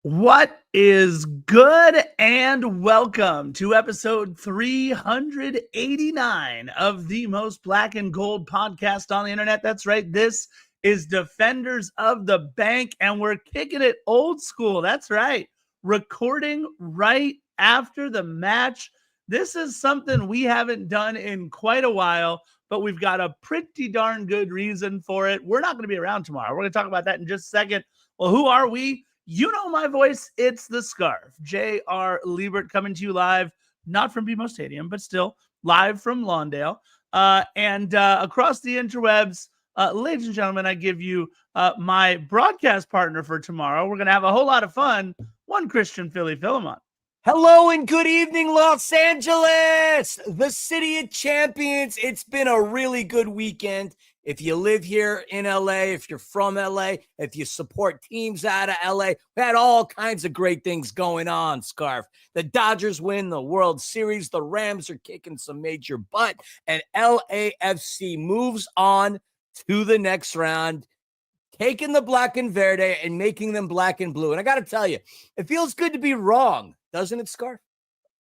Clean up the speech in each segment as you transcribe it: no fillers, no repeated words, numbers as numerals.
What is good, and welcome to episode 389 of the most black and gold podcast on the internet. That's right. This is Defenders of the Bank, and we're kicking it old school. That's right. Recording right after the match. This is something we haven't done in quite a while, but we've got a pretty darn good reason for it. We're not going to be around tomorrow. We're going to talk about that in just a second. Well, who are we? You know my voice. It's the Scarf. J.R. Liebert coming to you live, not from BMO Stadium, but still live from Lawndale. And across the interwebs, ladies and gentlemen, I give you my broadcast partner for tomorrow. We're going to have a whole lot of fun. One Christian Philly Philemon. Hello and good evening, Los Angeles, the city of champions. It's been a really good weekend. If you live here in LA, if you're from LA, if you support teams out of LA, we had all kinds of great things going on, Scarf. The Dodgers win the World Series. The Rams are kicking some major butt, and LAFC moves on to the next round, taking the black and verde and making them black and blue. And I got to tell you, it feels good to be wrong, doesn't it, Scarf?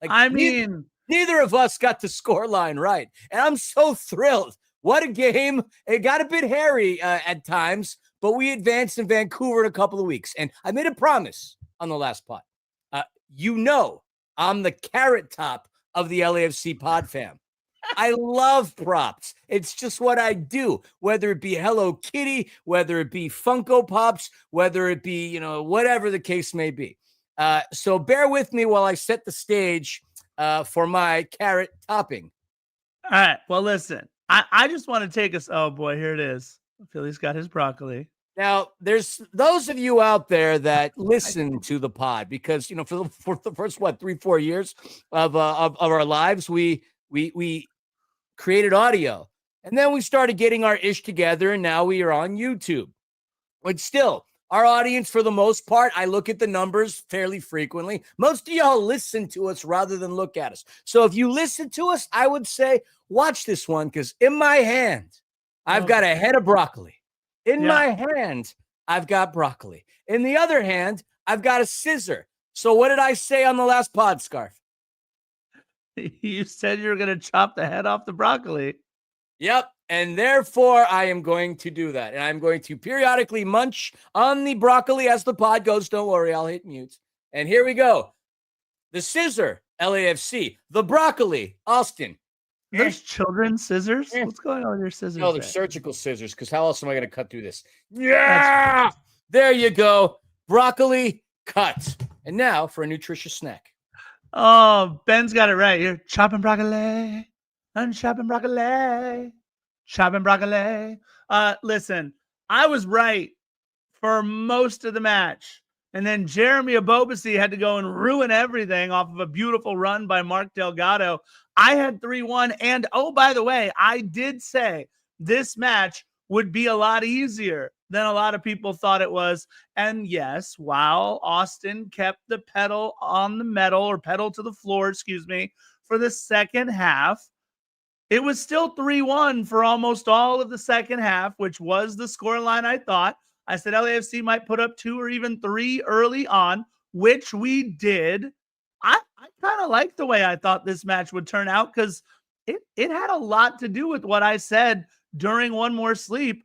Neither of us got the scoreline right, and I'm so thrilled. What a game. It got a bit hairy at times, but we advanced in Vancouver in a couple of weeks. And I made a promise on the last pod. I'm the carrot top of the LAFC pod fam. I love props. It's just what I do, whether it be Hello Kitty, whether it be Funko Pops, whether it be, whatever the case may be. So bear with me while I set the stage for my carrot topping. All right. Well, listen. I just want to take us. Oh boy, here it is. Philly's got his broccoli. Now, there's those of you out there that listen to the pod because for the first 3-4 years of our lives, we created audio, and then we started getting our ish together, and now we are on YouTube. But still, our audience, for the most part, I look at the numbers fairly frequently. Most of y'all listen to us rather than look at us. So if you listen to us, I would say watch this one, because in my hand, I've got a head of broccoli. In my hand, I've got broccoli. In the other hand, I've got a scissor. So what did I say on the last pod, Scarf? You said you were going to chop the head off the broccoli. Yep. And therefore, I am going to do that. And I'm going to periodically munch on the broccoli as the pod goes. Don't worry, I'll hit mute. And here we go. The scissor, LAFC. The broccoli, Austin. There's children's scissors? What's going on with your scissors? No, they're surgical scissors, because how else am I going to cut through this? Yeah! There you go. Broccoli cut. And now for a nutritious snack. Oh, Ben's got it right. You're chopping broccoli. I'm chopping broccoli. Chopping broccoli. Listen, I was right for most of the match. And then Jeremy Abobasi had to go and ruin everything off of a beautiful run by Mark Delgado. I had 3-1. And, oh, by the way, I did say this match would be a lot easier than a lot of people thought it was. And, yes, while Austin kept the pedal on the metal, or pedal to the floor, for the second half, it was still 3-1 for almost all of the second half, which was the scoreline I thought. I said LAFC might put up 2 or even 3 early on, which we did. I kind of like the way I thought this match would turn out, because it had a lot to do with what I said during One More Sleep.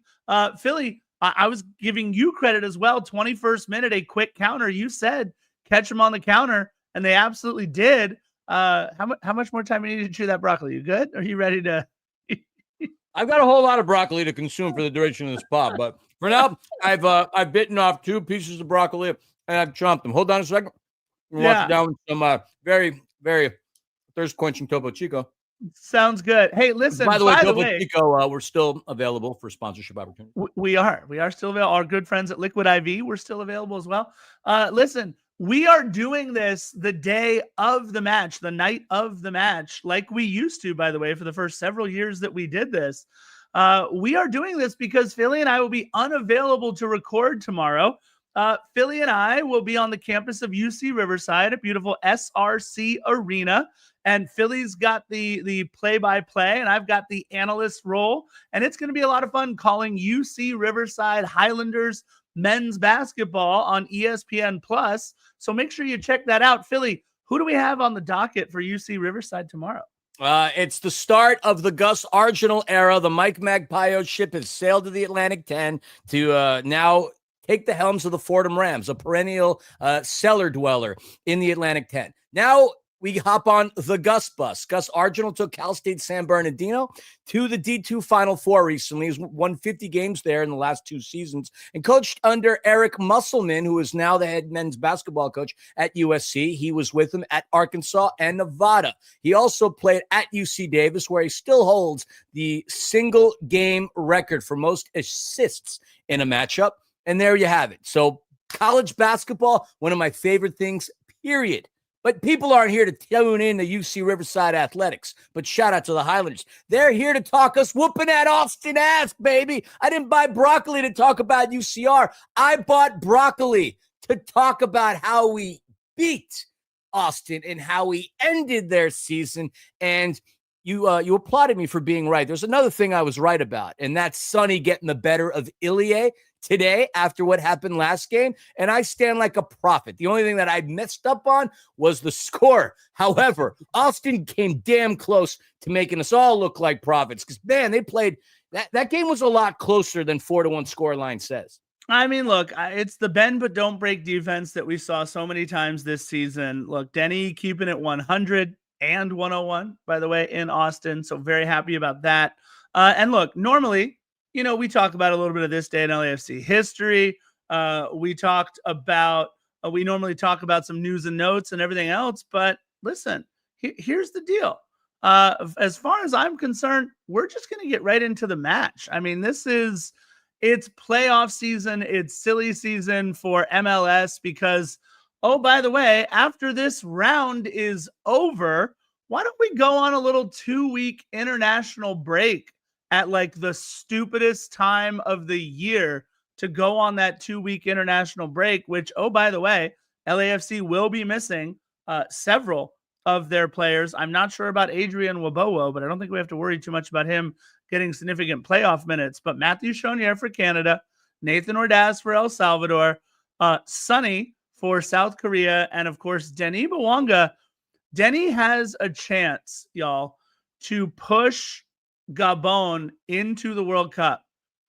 Philly, I was giving you credit as well. 21st minute, a quick counter. You said catch them on the counter, and they absolutely did. How much more time do you need to chew that broccoli? You good? Are you ready to? I've got a whole lot of broccoli to consume for the duration of this pod, but for now, I've bitten off 2 pieces of broccoli and I've chomped them. Hold on a second. Wash it down with some very, very thirst-quenching Topo Chico. Sounds good. Hey, listen. By the way, Topo Chico, we're still available for sponsorship opportunity. We are still available. Our good friends at Liquid IV, we're still available as well. Listen. We are doing this the day of the match, the night of the match, like we used to, by the way, for the first several years that we did this. We are doing this because Philly and I will be unavailable to record tomorrow. Philly and I will be on the campus of UC Riverside at beautiful SRC Arena. And Philly's got the play-by-play, and I've got the analyst role. And it's going to be a lot of fun calling UC Riverside Highlanders men's basketball on ESPN Plus. So make sure you check that out. Philly, who do we have on the docket for UC Riverside tomorrow? It's the start of the Gus Argenal era. The Mike Magpio ship has sailed to the Atlantic 10 to now take the helms of the Fordham Rams, a perennial cellar dweller in the Atlantic 10. Now we hop on the Gus bus. Gus Argenal took Cal State San Bernardino to the D2 Final Four recently. He's won 50 games there in the last 2 seasons and coached under Eric Musselman, who is now the head men's basketball coach at USC. He was with him at Arkansas and Nevada. He also played at UC Davis, where he still holds the single game record for most assists in a matchup. And there you have it. So college basketball, one of my favorite things, period. But people aren't here to tune in to UC Riverside Athletics. But shout out to the Highlanders. They're here to talk us whooping that Austin ass, baby. I didn't buy broccoli to talk about UCR. I bought broccoli to talk about how we beat Austin and how we ended their season. And you applauded me for being right. There's another thing I was right about, and that's Sonny getting the better of Ilie today after what happened last game, and I stand like a prophet. The only thing that I messed up on was the score. However, Austin came damn close to making us all look like prophets because, man, they played – that game was a lot closer than 4-1 scoreline says. I mean, look, it's the bend but don't break defense that we saw so many times this season. Look, Denis keeping it 100 and 101, by the way, in Austin, so very happy about that. And look, normally – we talk about a little bit of this day in LAFC history. We normally talk about some news and notes and everything else. But listen, here's the deal. As far as I'm concerned, we're just going to get right into the match. I mean, it's playoff season. It's silly season for MLS because, oh, by the way, after this round is over, why don't we go on a little 2-week international break at like the stupidest time of the year to go on that 2-week international break, which, oh, by the way, LAFC will be missing several of their players. I'm not sure about Adrian Wabowo, but I don't think we have to worry too much about him getting significant playoff minutes. But Matthew Chonier for Canada, Nathan Ordaz for El Salvador, Sonny for South Korea, and of course, Denis Bouanga. Denis has a chance, y'all, to push Gabon into the World Cup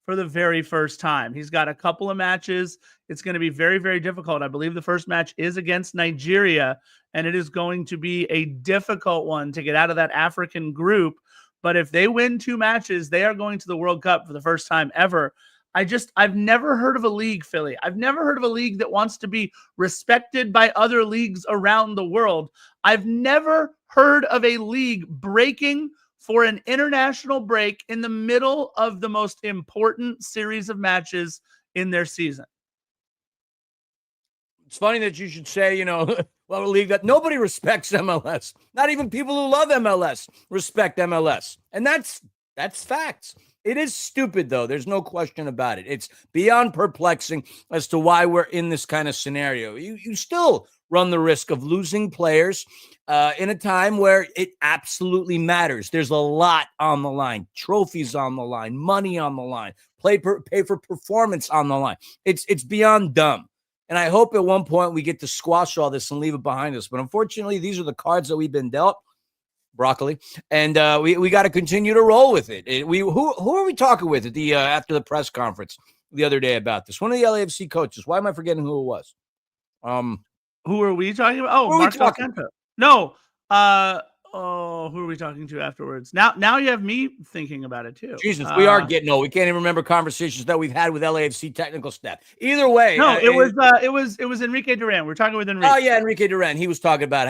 for the very first time. He's got a couple of matches. It's going to be very, very difficult. I believe the first match is against Nigeria, and it is going to be a difficult one to get out of that African group. But if they win 2 matches, they are going to the World Cup for the first time ever. I've never heard of a league, Philly. I've never heard of a league that wants to be respected by other leagues around the world. I've never heard of a league breaking for an international break in the middle of the most important series of matches in their season. It's funny that you should say, well, a league that nobody respects MLS. Not even people who love MLS respect MLS. And that's facts. It is stupid, though. There's no question about it. It's beyond perplexing as to why we're in this kind of scenario. You still run the risk of losing players in a time where it absolutely matters. There's a lot on the line, trophies on the line, money on the line, pay for performance on the line. It's beyond dumb. And I hope at one point we get to squash all this and leave it behind us. But unfortunately, these are the cards that we've been dealt. Broccoli, and we got to continue to roll with it. Who are we talking with at the after the press conference the other day about this? One of the LAFC coaches. Why am I forgetting who it was? Who are we talking about? Oh, Mark Alcantara. No. Who are we talking to afterwards? Now you have me thinking about it too. Jesus, we are getting old. We can't even remember conversations that we've had with LAFC technical staff. Either way, no, it was Enrique Duran. We're talking with Enrique. Oh yeah, Enrique Duran. He was talking about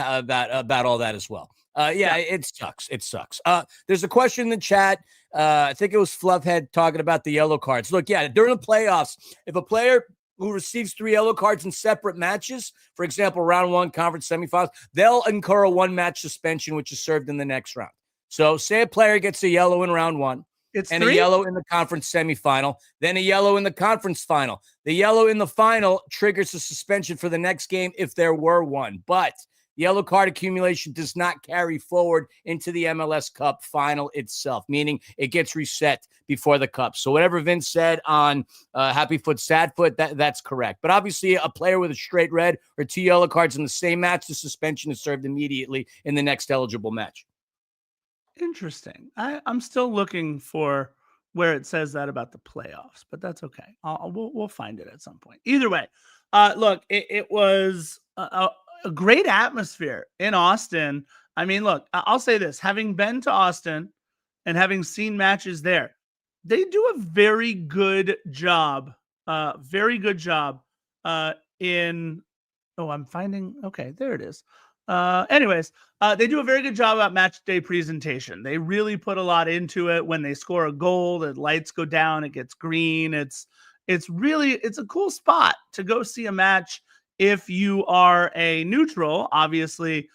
all that as well. It sucks. It sucks. There's a question in the chat. I think it was Fluffhead talking about the yellow cards. Look, during the playoffs, if a player who receives 3 yellow cards in separate matches, for example, round 1 conference semifinals, they'll incur a 1-match suspension, which is served in the next round. So say a player gets a yellow in round 1, and 3? A yellow in the conference semifinal, then a yellow in the conference final. The yellow in the final triggers a suspension for the next game if there were one. But Yellow card accumulation does not carry forward into the MLS Cup final itself, meaning it gets reset before the Cup. So whatever Vince said on Happy Foot, Sad Foot, that's correct. But obviously a player with a straight red or 2 yellow cards in the same match, the suspension is served immediately in the next eligible match. Interesting. I'm still looking for where it says that about the playoffs, but that's okay. We'll find it at some point. Either way, look, it was a great atmosphere in Austin. I mean, look, I'll say this: having been to Austin and having seen matches there, they do a very good job. In. Oh, I'm finding. Okay, there it is. Anyways, they do a very good job about match day presentation. They really put a lot into it. When they score a goal, the lights go down, it gets green. It's a cool spot to go see a match if you are a neutral. Obviously,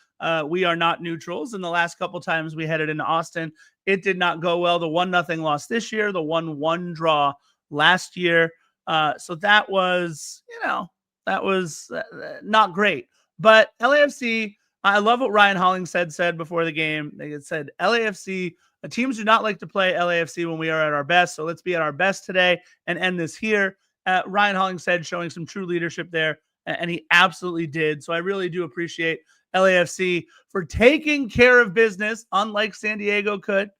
we are not neutrals. And the last couple times we headed into Austin, it did not go well. The 1-0 loss this year, the 1-1 draw last year. So that was, not great. But LAFC, I love what Ryan Hollingshead said before the game. They had said, LAFC, teams do not like to play LAFC when we are at our best. So let's be at our best today and end this here. Ryan Hollingshead showing some true leadership there, and he absolutely did. So I really do appreciate LAFC for taking care of business, unlike San Diego could,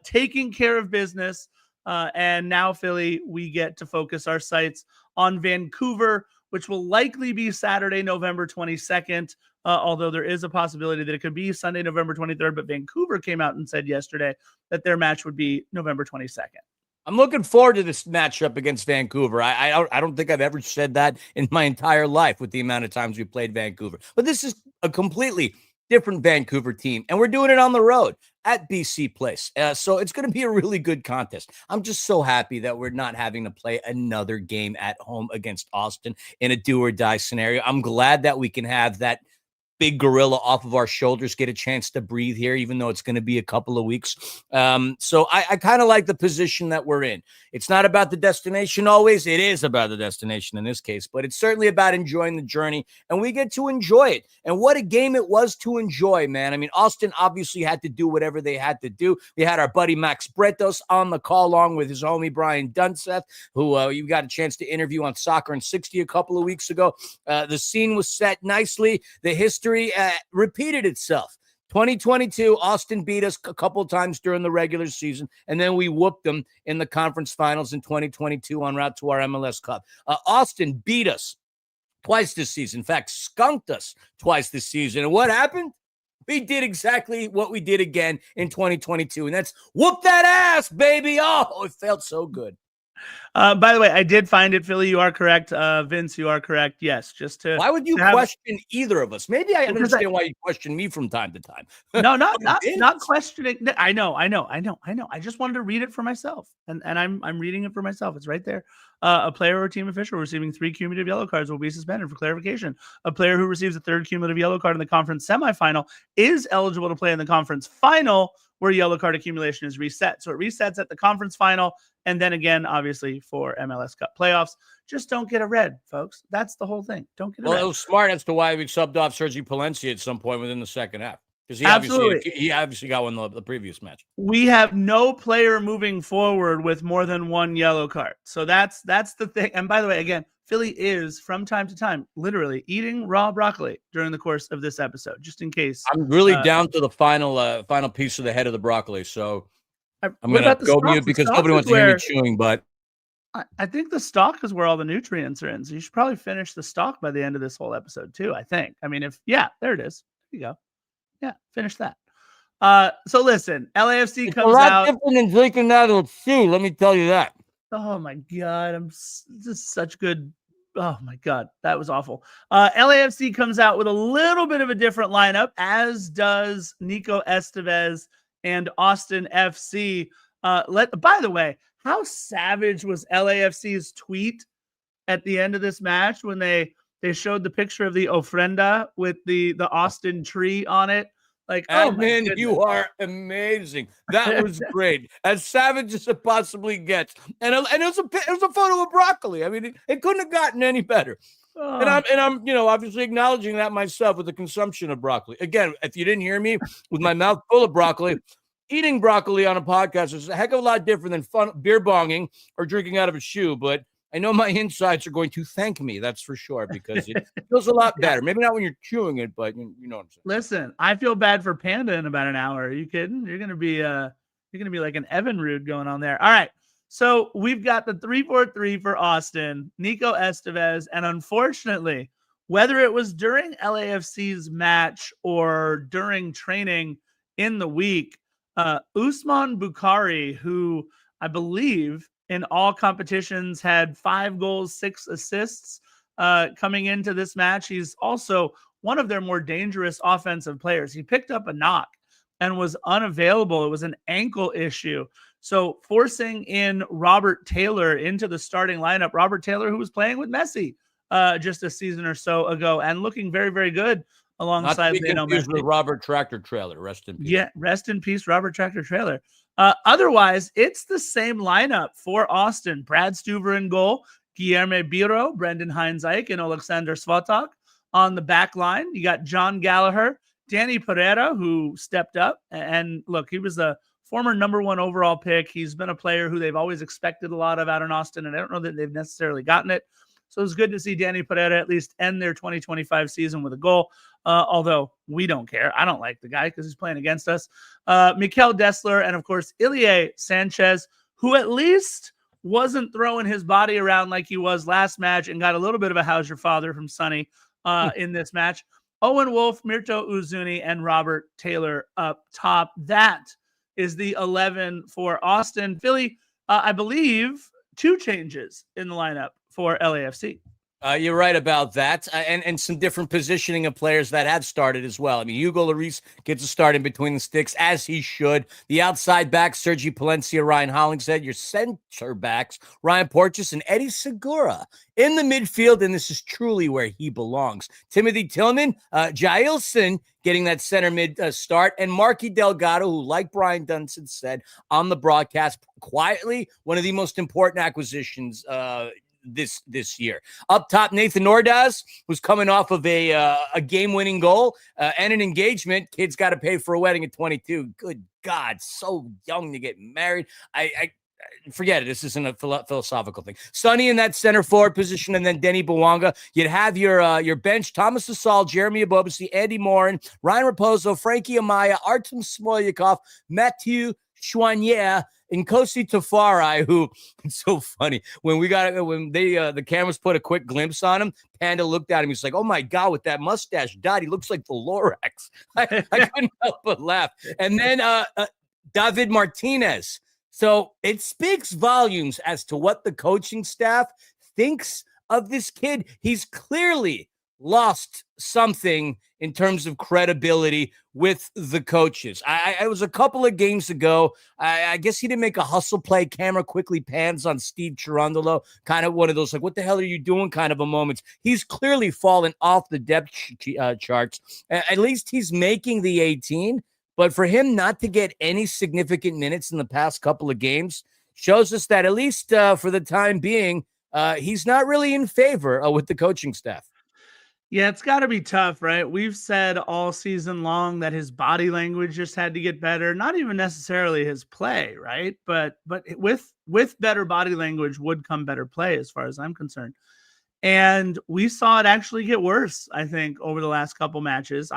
taking care of business. And now, Philly, we get to focus our sights on Vancouver, which will likely be Saturday, November 22nd, although there is a possibility that it could be Sunday, November 23rd. But Vancouver came out and said yesterday that their match would be November 22nd. I'm looking forward to this matchup against Vancouver. I don't think I've ever said that in my entire life with the amount of times we played Vancouver. But this is a completely different Vancouver team, and we're doing it on the road at BC Place. So it's going to be a really good contest. I'm just so happy that we're not having to play another game at home against Austin in a do-or-die scenario. I'm glad that we can have that big gorilla off of our shoulders get a chance to breathe here, even though it's going to be a couple of weeks. So I kind of like the position that we're in. It's not about the destination always. It is about the destination in this case, but it's certainly about enjoying the journey, and we get to enjoy it. And what a game it was to enjoy, man. I mean, Austin obviously had to do whatever they had to do. We had our buddy Max Bretos on the call along with his homie Brian Dunseth, who you got a chance to interview on Soccer in 60 a couple of weeks ago. The scene was set nicely. The history repeated itself. 2022, Austin beat us a couple of times during the regular season, and then we whooped them in the conference finals in 2022 en route to our MLS Cup. Austin beat us twice this season. In fact, skunked us twice this season. And what happened? We did exactly what we did again in 2022, and that's whoop that ass, baby. Oh, it felt so good. By the way, I did find it, Philly. You are correct. Vince, you are correct. Yes, just to. Why would you question either of us? Maybe I understand why you question me from time to time. No, not questioning. I know. I just wanted to read it for myself, and I'm reading it for myself. It's right there. A player or team official receiving 3 cumulative yellow cards will be suspended. For clarification, a player who receives a 3rd cumulative yellow card in the conference semifinal is eligible to play in the conference final, where yellow card accumulation is reset. So it resets at the conference final, and then again, obviously, for MLS Cup playoffs. Just don't get a red, folks. That's the whole thing. Don't get a red. Well, it was smart as to why we subbed off Sergi Palencia at some point within the second half. Because he obviously got one the previous match. We have no player moving forward with more than 1 yellow card. So that's the thing. And by the way, again, Philly is from time to time literally eating raw broccoli during the course of this episode, just in case. I'm really down to the final piece of the head of the broccoli. So I'm going to go mute because nobody wants to hear me chewing. But I think the stalk is where all the nutrients are in. So you should probably finish the stalk by the end of this whole episode too, I think. I mean, there it is. There you go. Yeah, finish that. So listen, LAFC comes out. It's a lot different than drinking out of a shoe, let me tell you that. Oh my God, I'm just such good. Oh my God, that was awful. LAFC comes out with a little bit of a different lineup, as does Nico Estevez and Austin FC. By the way, how savage was LAFC's tweet at the end of this match when they showed the picture of the ofrenda with the Austin tree on it? Like, man, you are amazing. That was great. As savage as it possibly gets. And it was a photo of broccoli. I mean, it couldn't have gotten any better. And I'm, obviously acknowledging that myself with the consumption of broccoli. Again, if you didn't hear me with my mouth full of broccoli, eating broccoli on a podcast is a heck of a lot different than fun beer bonging or drinking out of a shoe. But I know my insides are going to thank me. That's for sure, because it feels a lot better. Maybe not when you're chewing it, but you know what I'm saying. Listen, I feel bad for Panda in about an hour. Are you kidding? You're gonna be like an Evinrude going on there. All right. So we've got the 3-4-3 for Austin, Nico Estevez, and unfortunately, whether it was during LAFC's match or during training in the week, Usman Bukhari, who I believe in all competitions had 5 goals, 6 assists coming into this match. He's also one of their more dangerous offensive players. He picked up a knock and was unavailable. It was an ankle issue. So forcing in Robert Taylor into the starting lineup, Robert Taylor, who was playing with Messi just a season or so ago and looking very, very good alongside Lionel Messi. With Robert Tractor Trailer. Rest in peace. Yeah, rest in peace, Robert Tractor Trailer. Otherwise, it's the same lineup for Austin. Brad Stuver in goal, Guilherme Biro, Brendan Hines-Ike, and Alexander Svatok on the back line. You got John Gallagher, Danny Pereira, who stepped up. And look, he was a former number 1 overall pick. He's been a player who they've always expected a lot of out in Austin, and I don't know that they've necessarily gotten it. So it's good to see Danny Pereira at least end their 2025 season with a goal, although we don't care. I don't like the guy because he's playing against us. Mikel Dessler, and of course, Ilie Sanchez, who at least wasn't throwing his body around like he was last match and got a little bit of a how's your father from Sonny in this match. Owen Wolf, Mirto Uzuni, and Robert Taylor up top. That is the 11 for Austin. Philly, I believe, 2 changes in the lineup for LAFC. You're right about that. And some different positioning of players that have started as well. I mean, Hugo Lloris gets a start in between the sticks, as he should. The outside backs, Sergi Palencia, Ryan Hollingshead. Your center backs, Ryan Porteous and Eddie Segura. In the midfield, and this is truly where he belongs, Timothy Tillman, Jailson getting that center mid start, and Marky Delgado, who, like Brian Dunson said on the broadcast, quietly one of the most important acquisitions this year. Up top, Nathan Ordaz, who's coming off of a game-winning goal and an engagement. Kid's got to pay for a wedding at 22. Good God, so young to get married. I forget it. This isn't a philosophical thing. Sonny in that center forward position, and then Denny Bwanga. You'd have your bench: Thomas Asal, Jeremy Abobasi, Andy Morin, Ryan Raposo, Frankie Amaya, Artem Smolyakov, Mathieu Chouanier, and Kosi Tafari, who, it's so funny, when the cameras put a quick glimpse on him, Panda looked at him, he's like, oh my God, with that mustache dot, he looks like the Lorax. I couldn't help but laugh. And then David Martinez. So it speaks volumes as to what the coaching staff thinks of this kid. He's clearly lost something in terms of credibility with the coaches. I was a couple of games ago. I guess he didn't make a hustle play. Camera quickly pans on Steve Cherundolo, kind of one of those, like, what the hell are you doing kind of a moments. He's clearly fallen off the depth charts. At least he's making the 18. But for him not to get any significant minutes in the past couple of games shows us that, at least for the time being, he's not really in favor with the coaching staff. Yeah, it's got to be tough, right? We've said all season long that his body language just had to get better. Not even necessarily his play, right? But with better body language would come better play, as far as I'm concerned. And we saw it actually get worse, I think, over the last couple matches.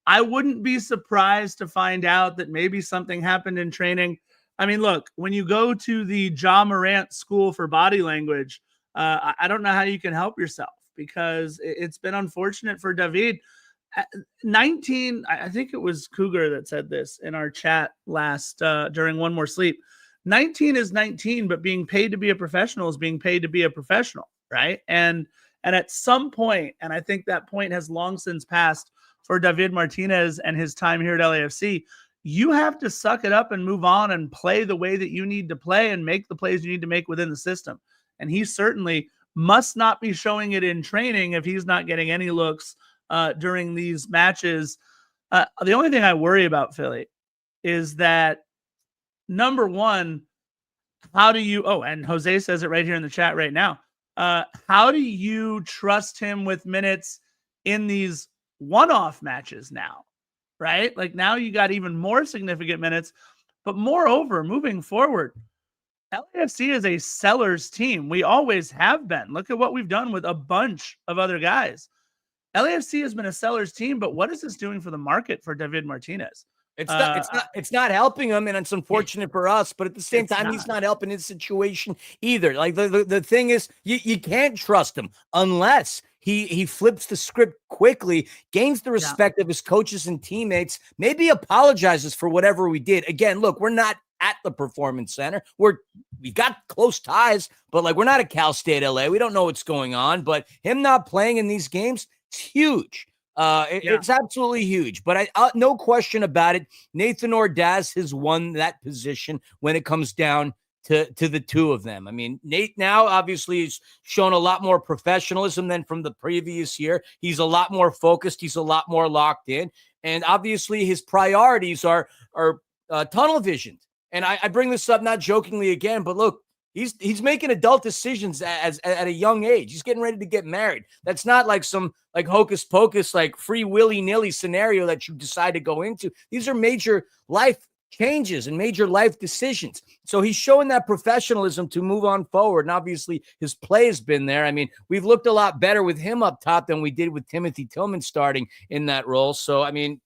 I wouldn't be surprised to find out that maybe something happened in training. I mean, look, when you go to the Ja Morant School for Body Language, I don't know how you can help yourself, because it's been unfortunate for David. 19, I think it was Cougar that said this in our chat last during One More Sleep. 19 is 19, but being paid to be a professional is being paid to be a professional, right? And at some point, and I think that point has long since passed for David Martinez and his time here at LAFC, you have to suck it up and move on and play the way that you need to play and make the plays you need to make within the system. And he certainly must not be showing it in training if he's not getting any looks during these matches. The only thing I worry about, Philly, is that, number one, how do you, and Jose says it right here in the chat right now, How do you trust him with minutes in these one-off matches now, right? Like now you got even more significant minutes, but moreover, moving forward, LAFC is a sellers team. We always have been. Look at what we've done with a bunch of other guys. LAFC has been a sellers team, but what is this doing for the market for David Martinez? It's not helping him, and it's unfortunate for us. But at the same time, he's not helping his situation either. Like the thing is, you can't trust him unless he flips the script quickly, gains the respect of his coaches and teammates, maybe apologizes for whatever we did. Again, look, we're not at the Performance Center. We got close ties, but like we're not at Cal State LA. We don't know what's going on. But him not playing in these games, it's huge. It's absolutely huge, but no question about it. Nathan Ordaz has won that position when it comes down to the two of them. I mean, Nate now obviously has shown a lot more professionalism than from the previous year. He's a lot more focused. He's a lot more locked in, and obviously his priorities are tunnel visioned. And I bring this up not jokingly again, but look, he's making adult decisions at a young age. He's getting ready to get married. That's not like some like hocus pocus, like free willy-nilly scenario that you decide to go into. These are major life changes and major life decisions. So he's showing that professionalism to move on forward. And obviously his play has been there. I mean, we've looked a lot better with him up top than we did with Timothy Tillman starting in that role. So, I mean,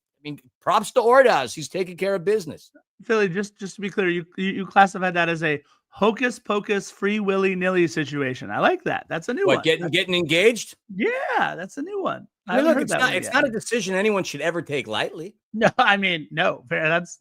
props to Ordaz. He's taking care of business. Philly, just to be clear, you classified that as a hocus pocus free willy-nilly situation. I like that. That's a new one. Getting engaged? Yeah, that's a new one. I mean, look, it's not a decision anyone should ever take lightly. No, I mean, no. That's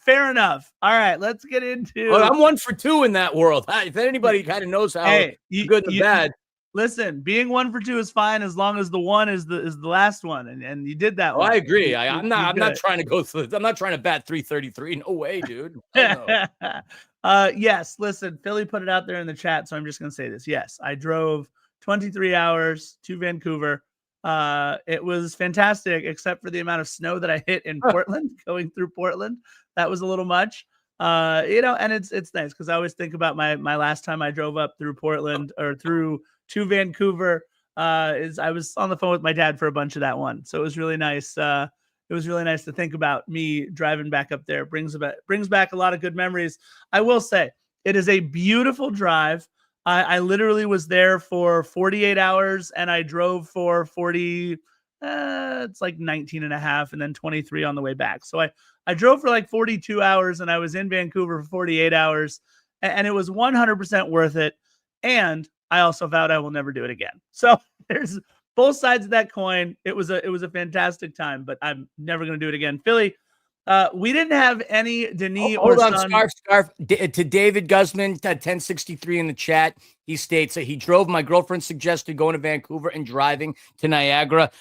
fair enough. All right, let's get into. Well, I'm 1 for 2 in that world. If anybody kind of knows how good and bad. Listen, being 1 for 2 is fine as long as the one is the last one, and you did that. I agree. I'm not trying to go through. I'm not trying to bat 333. No way, dude. Yes. Listen, Philly put it out there in the chat, so I'm just gonna say this. Yes, I drove 23 hours to Vancouver. It was fantastic, except for the amount of snow that I hit in Portland, going through Portland. That was a little much. And it's nice because I always think about my last time I drove up through Portland or through to Vancouver. Is I was on the phone with my dad for a bunch of that one, so it was really nice. It was really nice to think about me driving back up there. Brings back a lot of good memories. I will say it is a beautiful drive. I literally was there for 48 hours and I drove for 40. It's like 19 and a half and then 23 on the way back. So I drove for like 42 hours and I was in Vancouver for 48 hours and it was 100% worth it. And I also vowed I will never do it again. So there's both sides of that coin. It was a fantastic time, but I'm never going to do it again. Philly, we didn't have any Denis Hold on, Scarf. To David Guzman, 1063 in the chat. He states that he drove. My girlfriend suggested going to Vancouver and driving to Niagara.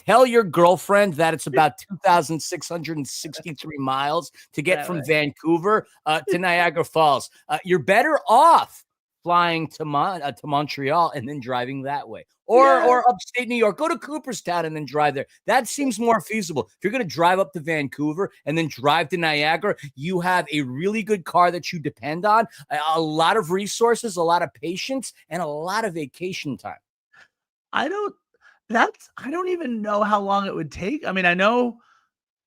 Tell your girlfriend that it's about 2,663 miles to get from Vancouver to Niagara Falls. You're better off flying to Montreal and then driving that way. Or upstate New York, go to Cooperstown and then drive there. That seems more feasible. If you're going to drive up to Vancouver and then drive to Niagara, you have a really good car that you depend on, a lot of resources, a lot of patience, and a lot of vacation time. I don't even know how long it would take. I mean, I know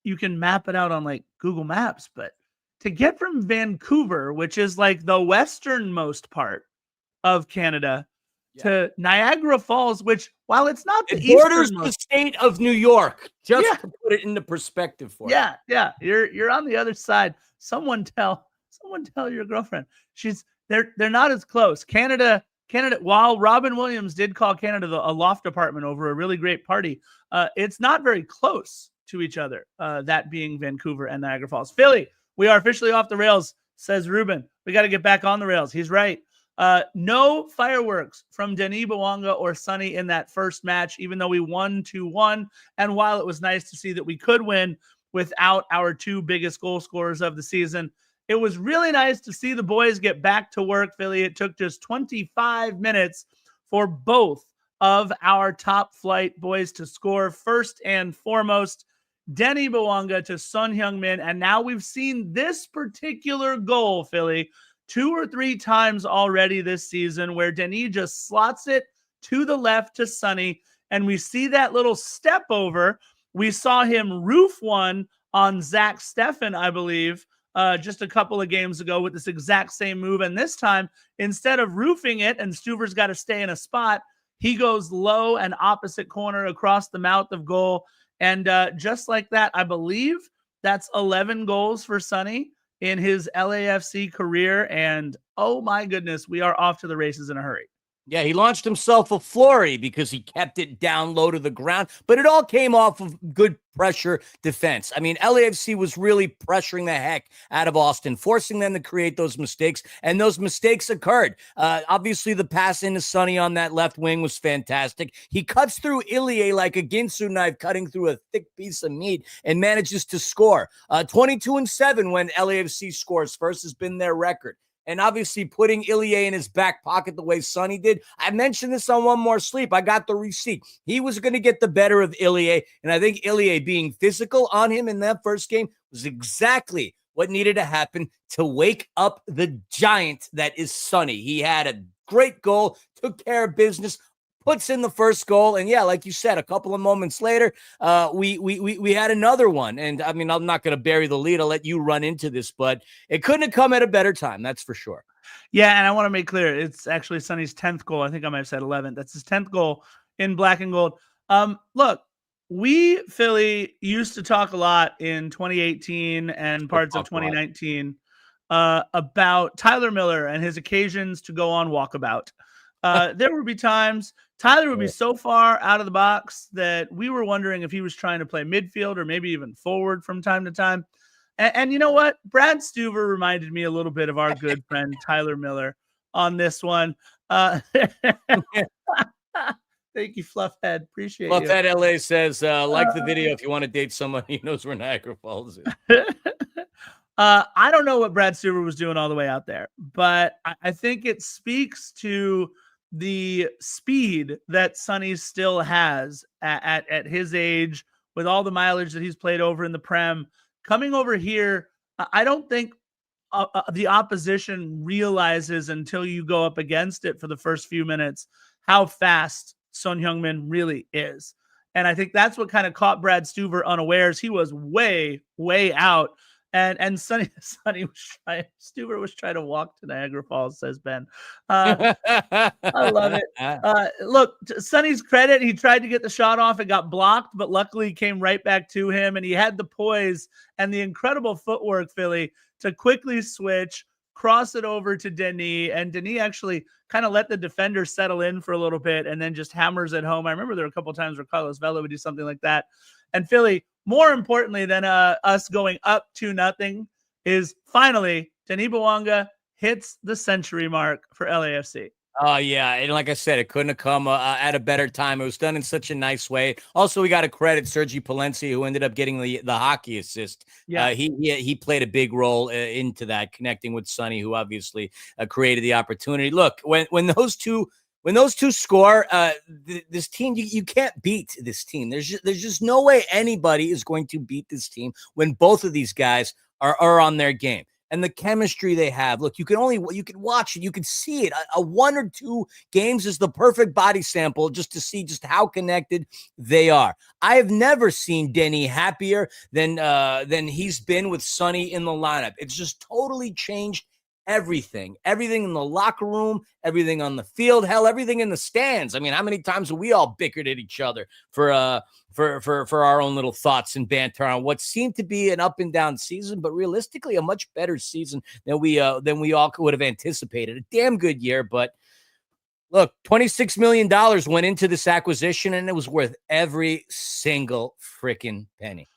you can map it out on like Google Maps, but to get from Vancouver, which is like the westernmost part of Canada, to Niagara Falls, which while it's not the borders the state of New York, just to put it into perspective for you. Yeah. You're on the other side. Someone tell your girlfriend. They're not as close. Canada, while Robin Williams did call Canada a loft apartment over a really great party, it's not very close to each other, that being Vancouver and Niagara Falls. Philly, we are officially off the rails, says Ruben. We got to get back on the rails. He's right. No fireworks from Denis Bouanga or Sonny in that first match, even though we won 2-1. And while it was nice to see that we could win without our two biggest goal scorers of the season, it was really nice to see the boys get back to work, Philly. It took just 25 minutes for both of our top flight boys to score. First and foremost, Denis Bouanga to Son Heung-min. And now we've seen this particular goal, Philly, 2 or 3 times already this season where Denis just slots it to the left to Sonny, and we see that little step over. We saw him roof one on Zach Steffen, I believe, just a couple of games ago with this exact same move. And this time, instead of roofing it and Stuver's got to stay in a spot, he goes low and opposite corner across the mouth of goal. And just like that, I believe that's 11 goals for Sonny in his LAFC career. And oh my goodness, we are off to the races in a hurry. Yeah, he launched himself a flurry because he kept it down low to the ground, but it all came off of good pressure defense. I mean, LAFC was really pressuring the heck out of Austin, forcing them to create those mistakes, and those mistakes occurred. Obviously, the pass into Sonny on that left wing was fantastic. He cuts through Ilie like a Ginsu knife cutting through a thick piece of meat and manages to score. 22-7 when LAFC scores first has been their record. And obviously putting Ilie in his back pocket the way Sonny did. I mentioned this on One More Sleep. I got the receipt. He was going to get the better of Ilie. And I think Ilie being physical on him in that first game was exactly what needed to happen to wake up the giant that is Sonny. He had a great goal, took care of business, puts in the first goal. And yeah, like you said, a couple of moments later, we had another one. And I mean, I'm not going to bury the lead. I'll let you run into this, but it couldn't have come at a better time. That's for sure. Yeah. And I want to make clear, it's actually Sonny's 10th goal. I think I might have said 11th. That's his 10th goal in black and gold. Look, we Philly used to talk a lot in 2018 and parts of 2019 about Tyler Miller and his occasions to go on walkabout. There would be times Tyler would be so far out of the box that we were wondering if he was trying to play midfield or maybe even forward from time to time. And you know what? Brad Stuver reminded me a little bit of our good friend Tyler Miller on this one. Thank you, Fluffhead. Appreciate you. Fluffhead LA says, like the video if you want to date someone he knows where Niagara Falls is. I don't know what Brad Stuver was doing all the way out there, but I think it speaks to the speed that Sonny still has at his age, with all the mileage that he's played over in the Prem. Coming over here, I don't think the opposition realizes until you go up against it for the first few minutes how fast Son Heung-min really is. And I think that's what kind of caught Brad Stuver unawares. He was way, way out. And Sonny Stuver was trying to walk to Niagara Falls, says Ben. I love it. Look, to Sonny's credit, he tried to get the shot off. It got blocked, but luckily it came right back to him. And he had the poise and the incredible footwork, Philly, to quickly switch, cross it over to Denis. And Denis actually kind of let the defender settle in for a little bit and then just hammers it home. I remember there were a couple of times where Carlos Vela would do something like that. And Philly, more importantly than us going up 2-0, is finally Denis Bouanga hits the century mark for LAFC. Oh, yeah. And like I said, it couldn't have come at a better time. It was done in such a nice way. Also, we got to credit Sergi Palencia, who ended up getting the hockey assist. Yeah, he played a big role into that, connecting with Sonny, who obviously created the opportunity. Look, when those two score, this team, you can't beat this team. There's just no way anybody is going to beat this team when both of these guys are on their game. And the chemistry they have. Look, you can watch it. You can see it. A 1 or 2 games is the perfect body sample just to see just how connected they are. I have never seen Denis happier than he's been with Sonny in the lineup. It's just totally changed everything in the locker room, everything on the field, hell, everything in the stands. I mean, how many times have we all bickered at each other for our own little thoughts and banter on what seemed to be an up and down season, but realistically a much better season than we all would have anticipated. A damn good year, but look, $26 million went into this acquisition, and it was worth every single freaking penny.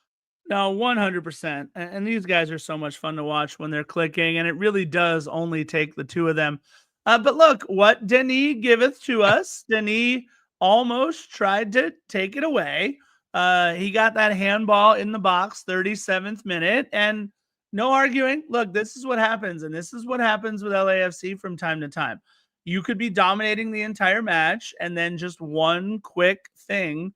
No, 100%. And these guys are so much fun to watch when they're clicking, and it really does only take the two of them. But look, what Denis giveth to us, Denis almost tried to take it away. He got that handball in the box, 37th minute, and no arguing. Look, this is what happens, and this is what happens with LAFC from time to time. You could be dominating the entire match, and then just one quick thing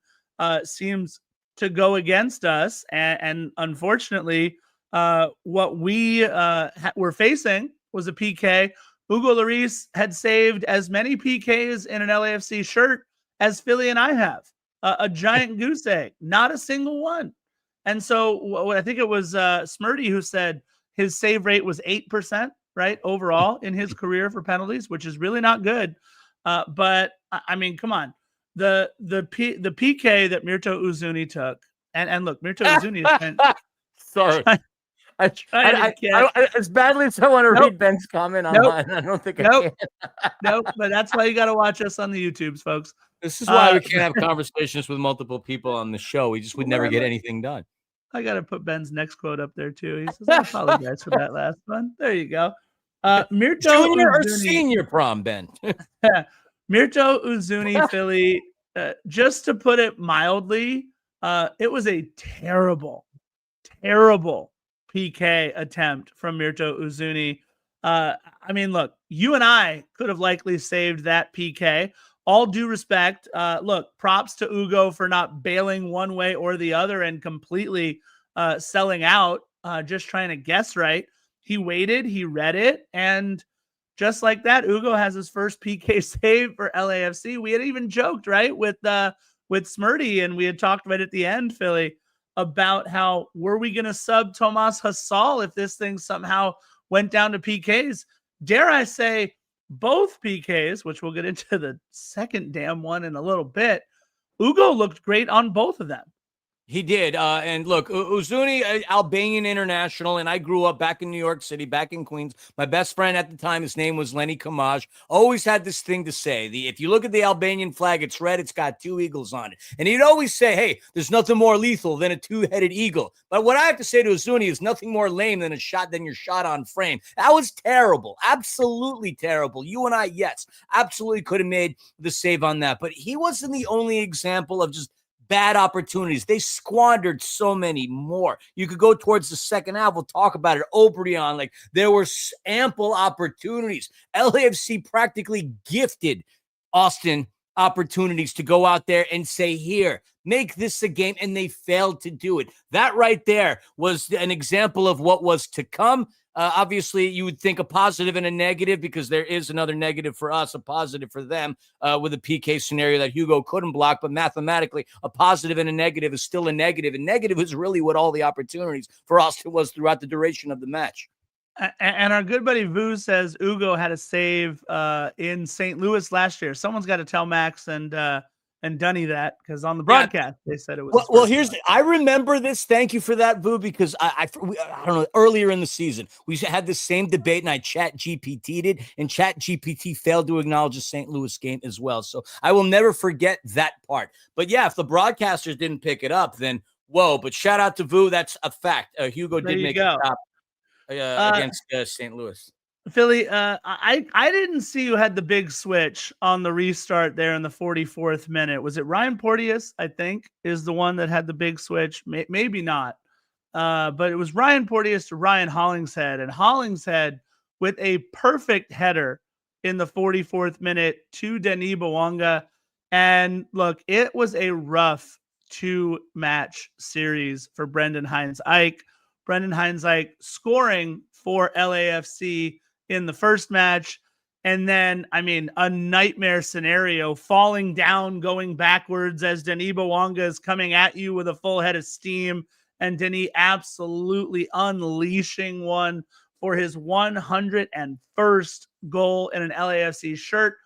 seems to go against us. And unfortunately, what we were facing was a PK Hugo Lloris had saved as many PKs in an LAFC shirt as Philly and I have. A giant goose egg, not a single one. And so I think it was Smirty who said his save rate was 8%, right, overall in his career for penalties, which is really not good. But I mean, come on, the PK that Mirto Uzuni took, and look, Mirto Uzuni has been sorry. I as badly as I want to read Ben's comment online, I don't think I can. Nope, but that's why you got to watch us on the YouTubes, folks. This is why we can't have conversations with multiple people on the show. We just would never get anything done. I got to put Ben's next quote up there, too. He says, I apologize for that last one. There you go. Mirto Junior Uzuni, or senior prom, Ben? Mirto Uzuni, Philly, just to put it mildly, it was a terrible PK attempt from Mirto Uzuni. I mean, look, you and I could have likely saved that PK. All due respect, look, props to Ugo for not bailing one way or the other and completely selling out, just trying to guess right. He waited, he read it, and just like that, Ugo has his first PK save for LAFC. We had even joked, right, with Smirty, and we had talked right at the end, Philly, about how were we going to sub Tomas Hasal if this thing somehow went down to PKs? Dare I say, both PKs, which we'll get into the second damn one in a little bit, Ugo looked great on both of them. He did. And look, Uzuni, Albanian international, and I grew up back in New York City, back in Queens. My best friend at the time, his name was Lenny Kamaj, always had this thing to say. If you look at the Albanian flag, it's red, it's got two eagles on it. And he'd always say, hey, there's nothing more lethal than a two-headed eagle. But what I have to say to Uzuni is nothing more lame than your shot on frame. That was terrible. Absolutely terrible. You and I, yes, absolutely could have made the save on that. But he wasn't the only example of just bad opportunities. They squandered so many more. You could go towards the second half. We'll talk about it. Obrion, like there were ample opportunities. LAFC practically gifted Austin opportunities to go out there and say, here, make this a game, and they failed to do it. That right there was an example of what was to come. Obviously, you would think a positive and a negative because there is another negative for us, a positive for them with a PK scenario that Hugo couldn't block. But mathematically, a positive and a negative is still a negative. And negative is really what all the opportunities for Austin was throughout the duration of the match. And our good buddy Vu says Ugo had a save in St. Louis last year. Someone's got to tell Max and Dunny that, because on the broadcast they said it was. Well, I remember this. Thank you for that, Vu, because I don't know, earlier in the season we had the same debate, and I Chat GPT'd it, and Chat GPT failed to acknowledge the St. Louis game as well. So I will never forget that part. But yeah, if the broadcasters didn't pick it up, then whoa. But shout out to Vu, that's a fact. Hugo did make a stop against St. Louis. Philly, I didn't see who had the big switch on the restart there in the 44th minute. Was it Ryan Porteous, I think, is the one that had the big switch? Maybe not. But it was Ryan Porteous to Ryan Hollingshead. And Hollingshead with a perfect header in the 44th minute to Denis Bouanga. And look, it was a rough 2-match series for Brendan Hines-Ike. Brendan Hines-Ike scoring for LAFC in the first match. And then, I mean, a nightmare scenario, falling down, going backwards as Denis Bouanga is coming at you with a full head of steam. And Denis absolutely unleashing one for his 101st goal in an LAFC shirt.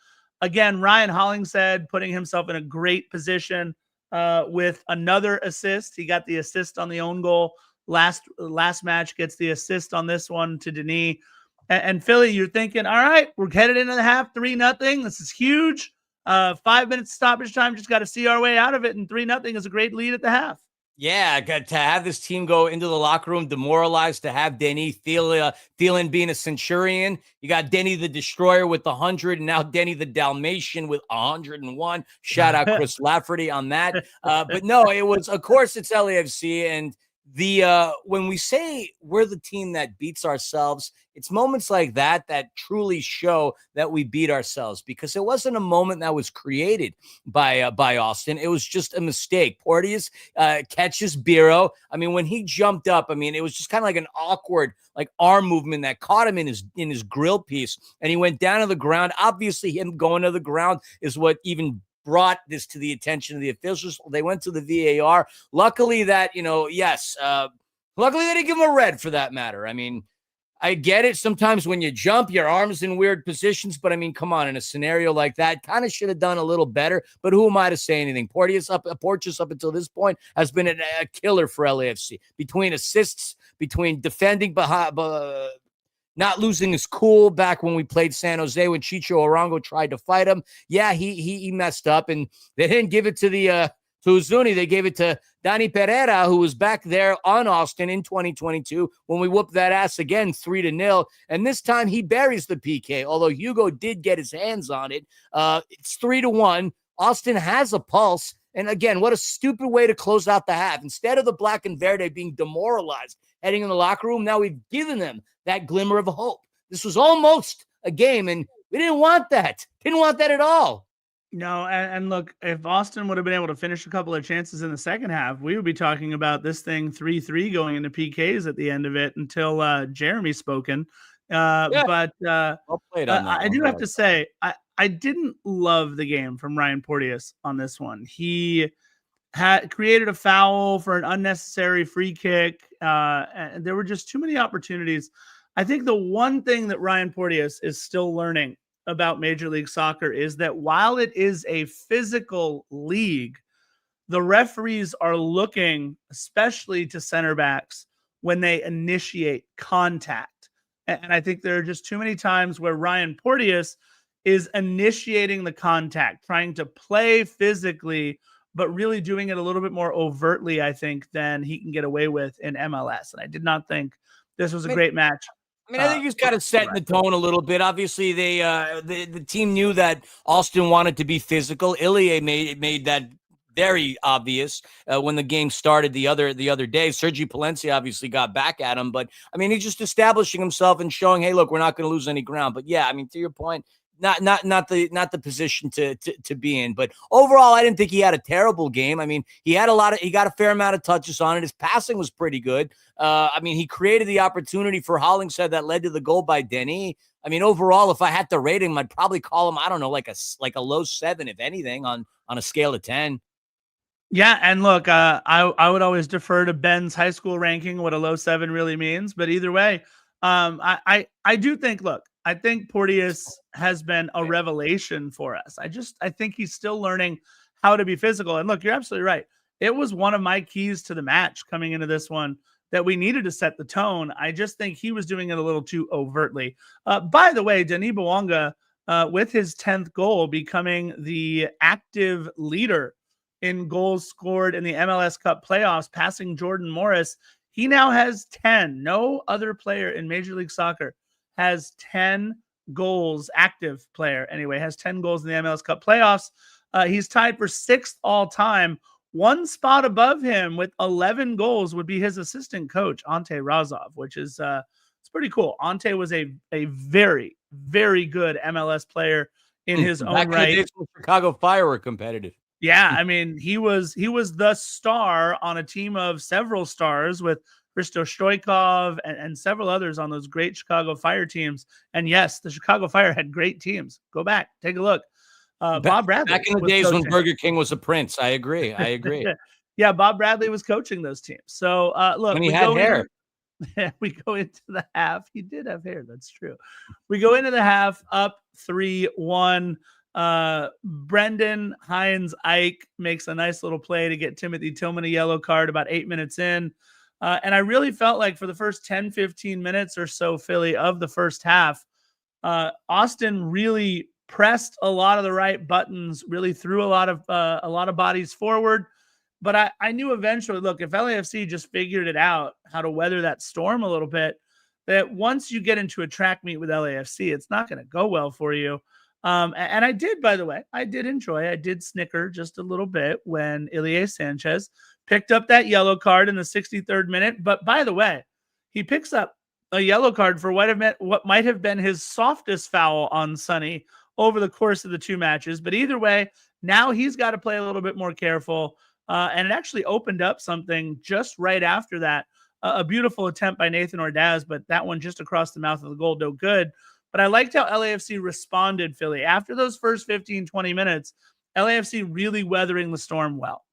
Again, Ryan Hollingshead putting himself in a great position with another assist. He got the assist on the own goal. Last match, gets the assist on this one to Denis. And Philly, you're thinking, all right, we're headed into the half, 3-0. This is huge. 5 minutes stoppage time. Just got to see our way out of it. And 3-0 is a great lead at the half. Yeah, got to have this team go into the locker room demoralized, to have Denis Thielen being a centurion. You got Denny the Destroyer with 100, and now Denny the Dalmatian with 101. Shout out Chris Lafferty on that. But no, it was, of course, it's LAFC, and when we say we're the team that beats ourselves, it's moments like that that truly show that we beat ourselves, because it wasn't a moment that was created by Austin. It was just a mistake. Porteous catches Biro. I mean, when he jumped up, I mean, it was just kind of like an awkward like arm movement that caught him in his grill piece, and he went down to the ground. Obviously, him going to the ground is what even brought this to the attention of the officials. They went to the VAR. Luckily that, luckily they didn't give him a red for that matter. I mean, I get it. Sometimes when you jump, your arm's in weird positions, but I mean, come on, in a scenario like that, kind of should have done a little better, but who am I to say anything? Porteous up until this point has been a killer for LAFC, between assists, between defending behind, not losing his cool back when we played San Jose when Chicho Arango tried to fight him. Yeah, he messed up, and they didn't give it to to Uzuni. They gave it to Dani Pereira, who was back there on Austin in 2022 when we whooped that ass again 3-0. And this time he buries the PK, although Hugo did get his hands on it. It's 3-1. Austin has a pulse. And again, what a stupid way to close out the half. Instead of the Black and Verde being demoralized heading in the locker room, now we've given them that glimmer of hope. This was almost a game, and we didn't want that. Didn't want that at all. No, and look, if Austin would have been able to finish a couple of chances in the second half, we would be talking about this thing 3-3 going into PKs at the end of it until Jeremy spoken. But I'll play it on that I do have to say, I didn't love the game from Ryan Porteous on this one. He had created a foul for an unnecessary free kick. And there were just too many opportunities. I think the one thing that Ryan Porteous is still learning about Major League Soccer is that while it is a physical league, the referees are looking especially to center backs when they initiate contact. And I think there are just too many times where Ryan Porteous is initiating the contact, trying to play physically, but really doing it a little bit more overtly, I think, than he can get away with in MLS. And I did not think this was a great match. I mean, I think he's kind of setting the tone a little bit. Obviously, the team knew that Austin wanted to be physical. Ilie made that very obvious when the game started the other day. Sergi Palencia obviously got back at him, but I mean, he's just establishing himself and showing, hey, look, we're not going to lose any ground. But yeah, I mean, to your point, not the position to be in. But overall, I didn't think he had a terrible game. I mean, he got a fair amount of touches on it. His passing was pretty good. I mean, he created the opportunity for Hollingshead that led to the goal by Denis. I mean, overall, if I had to rate him, I'd probably call him, I don't know, like a low 7, if anything, on a scale of 10. Yeah, and look, I would always defer to Ben's high school ranking, what a low 7 really means. But either way, I do think, look, I think Porteous has been a revelation for us. I think he's still learning how to be physical. And look, you're absolutely right. It was one of my keys to the match coming into this one that we needed to set the tone. I just think he was doing it a little too overtly. By the way, Denis Bouanga, with his 10th goal, becoming the active leader in goals scored in the MLS Cup playoffs, passing Jordan Morris. He now has 10. No other player in Major League Soccer has 10 goals, active player anyway, has 10 goals in the MLS Cup playoffs. He's tied for 6th all time. One spot above him with 11 goals would be his assistant coach, Ante Razov, which is it's pretty cool. Ante was a very, very good MLS player in his own right. Chicago Fire were competitive. Yeah, I mean, he was the star on a team of several stars with Hristo Stoichkov and several others on those great Chicago Fire teams. And yes, the Chicago Fire had great teams. Go back, take a look. Bob Bradley. Back in the days when Burger King was a prince. I agree. Yeah, Bob Bradley was coaching those teams. So look, when he had hair. We go into the half. He did have hair. That's true. We go into the half up 3-1. Brendan Hines Ike makes a nice little play to get Timothy Tillman a yellow card about 8 minutes in. And I really felt like for the first 10, 15 minutes or so, Philly, of the first half, Austin really pressed a lot of the right buttons, really threw a lot of bodies forward. But I knew eventually, look, if LAFC just figured it out, how to weather that storm a little bit, that once you get into a track meet with LAFC, it's not going to go well for you. And I did, by the way, I did snicker just a little bit when Ilie Sanchez picked up that yellow card in the 63rd minute. But by the way, he picks up a yellow card for what might have been his softest foul on Sonny over the course of the two matches. But either way, now he's got to play a little bit more careful. And it actually opened up something just right after that. A beautiful attempt by Nathan Ordaz, but that one just across the mouth of the goal, no good. But I liked how LAFC responded, Philly. After those first 15, 20 minutes, LAFC really weathering the storm well.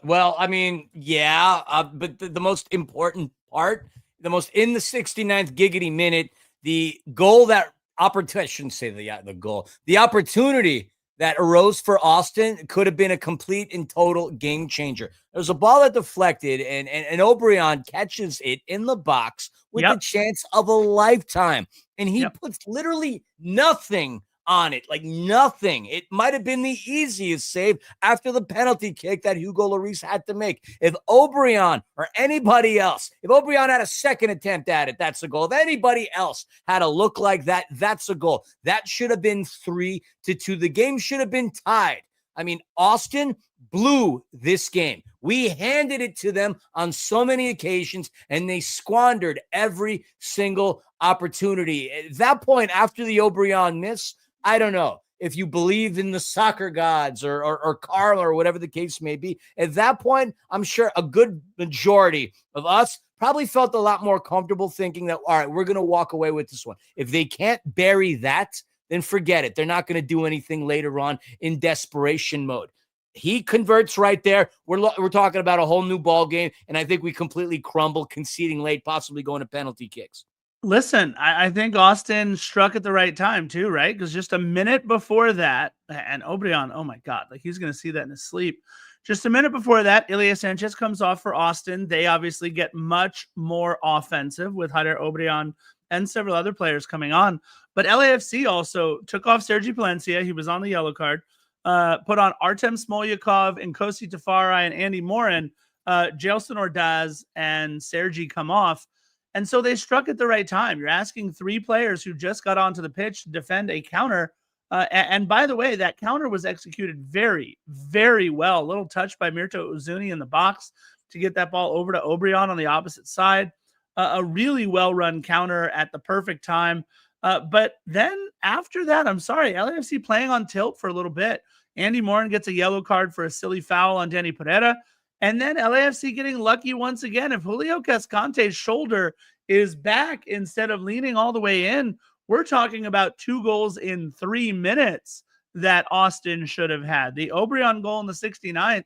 Well, I mean, yeah, but the most important part, the most in the 69th giggity minute, the goal that opportunity, I shouldn't say the goal, the opportunity that arose for Austin could have been a complete and total game changer. There's a ball that deflected, and Obrian catches it in the box with the chance of a lifetime. And he puts literally nothing on it, like nothing. It might have been the easiest save after the penalty kick that Hugo Lloris had to make. If Obrian or anybody else, if Obrian had a second attempt at it, that's a goal. If anybody else had a look like that, that's a goal. That should have been 3-2. The game should have been tied. I mean, Austin blew this game. We handed it to them on so many occasions, and they squandered every single opportunity. At that point, after the Obrian miss, I don't know if you believe in the soccer gods or Carl or whatever the case may be. At that point, I'm sure a good majority of us probably felt a lot more comfortable thinking that, all right, we're going to walk away with this one. If they can't bury that, then forget it. They're not going to do anything later on in desperation mode. He converts right there. We're talking about a whole new ball game, and I think we completely crumble, conceding late, possibly going to penalty kicks. Listen, I think Austin struck at the right time too, right? Because just a minute before that, and Obrian, oh my God, like he's going to see that in his sleep. Just a minute before that, Ilie Sanchez comes off for Austin. They obviously get much more offensive with Haider Obrian and several other players coming on. But LAFC also took off Sergi Palencia. He was on the yellow card. Put on Artem Smolyakov, Nkosi Tafari, and Andy Morin. Gelson Ordaz and Sergi come off. And so they struck at the right time. You're asking three players who just got onto the pitch to defend a counter. And by the way, that counter was executed very, very well. A little touch by Mirto Uzuni in the box to get that ball over to Obrian on the opposite side. A really well-run counter at the perfect time. But then after that, I'm sorry, LAFC playing on tilt for a little bit. Andy Morin gets a yellow card for a silly foul on Denny Pereira. And then LAFC getting lucky once again. If Julio Cascante's shoulder is back instead of leaning all the way in, we're talking about 2 goals in 3 minutes that Austin should have had. The Obrian goal in the 69th,